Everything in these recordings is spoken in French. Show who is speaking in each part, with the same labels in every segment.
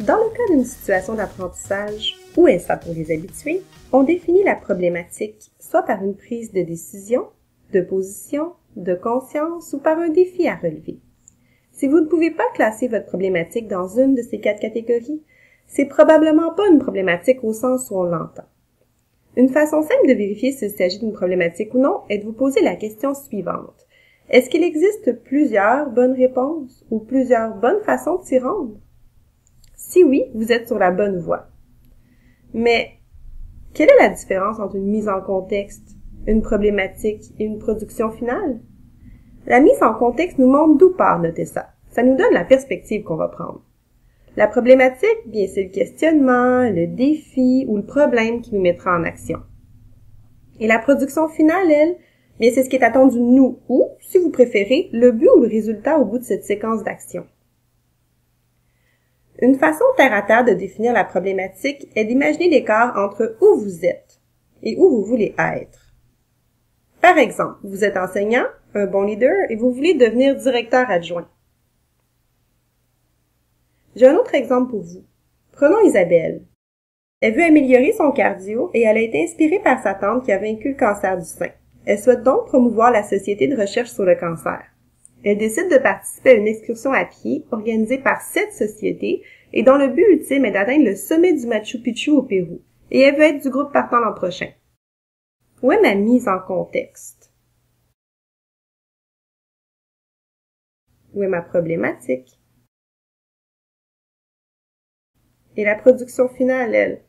Speaker 1: Dans le cas d'une situation d'apprentissage où est-ce pour les habitués, on définit la problématique soit par une prise de décision, de position, de conscience ou par un défi à relever. Si vous ne pouvez pas classer votre problématique dans une de ces 4 catégories, c'est probablement pas une problématique au sens où on l'entend. Une façon simple de vérifier s'il s'agit d'une problématique ou non est de vous poser la question suivante. Est-ce qu'il existe plusieurs bonnes réponses ou plusieurs bonnes façons de s'y rendre? Si oui, vous êtes sur la bonne voie. Mais, quelle est la différence entre une mise en contexte, une problématique et une production finale? La mise en contexte nous montre d'où part notre essai. Ça nous donne la perspective qu'on va prendre. La problématique, bien, c'est le questionnement, le défi ou le problème qui nous mettra en action. Et la production finale, elle, bien, c'est ce qui est attendu de nous ou, si vous préférez, le but ou le résultat au bout de cette séquence d'action. Une façon terre à terre de définir la problématique est d'imaginer l'écart entre où vous êtes et où vous voulez être. Par exemple, vous êtes enseignant, un bon leader et vous voulez devenir directeur adjoint. J'ai un autre exemple pour vous. Prenons Isabelle. Elle veut améliorer son cardio et elle a été inspirée par sa tante qui a vaincu le cancer du sein. Elle souhaite donc promouvoir la Société de recherche sur le cancer. Elle décide de participer à une excursion à pied organisée par cette société et dont le but ultime est d'atteindre le sommet du Machu Picchu au Pérou. Et elle veut être du groupe partant l'an prochain. Où est ma mise en contexte? Où est ma problématique? Et la production finale, elle?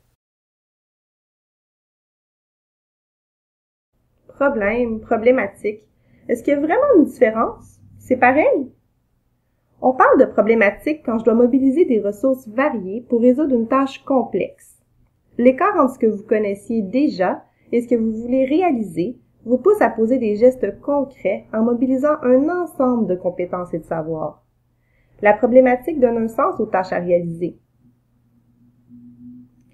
Speaker 1: Problème, problématique. Est-ce qu'il y a vraiment une différence? C'est pareil? On parle de problématique quand je dois mobiliser des ressources variées pour résoudre une tâche complexe. L'écart entre ce que vous connaissiez déjà et ce que vous voulez réaliser vous pousse à poser des gestes concrets en mobilisant un ensemble de compétences et de savoirs. La problématique donne un sens aux tâches à réaliser.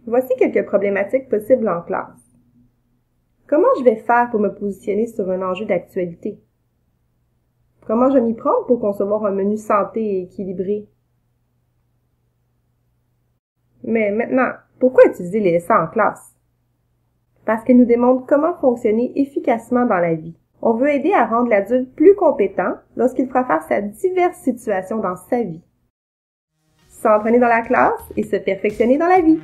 Speaker 1: Voici quelques problématiques possibles en classe. Comment je vais faire pour me positionner sur un enjeu d'actualité? Comment je vais m'y prendre pour concevoir un menu santé et équilibré? Mais maintenant, pourquoi utiliser les essais en classe? Parce qu'elles nous démontrent comment fonctionner efficacement dans la vie. On veut aider à rendre l'adulte plus compétent lorsqu'il fera face à diverses situations dans sa vie. S'entraîner dans la classe et se perfectionner dans la vie.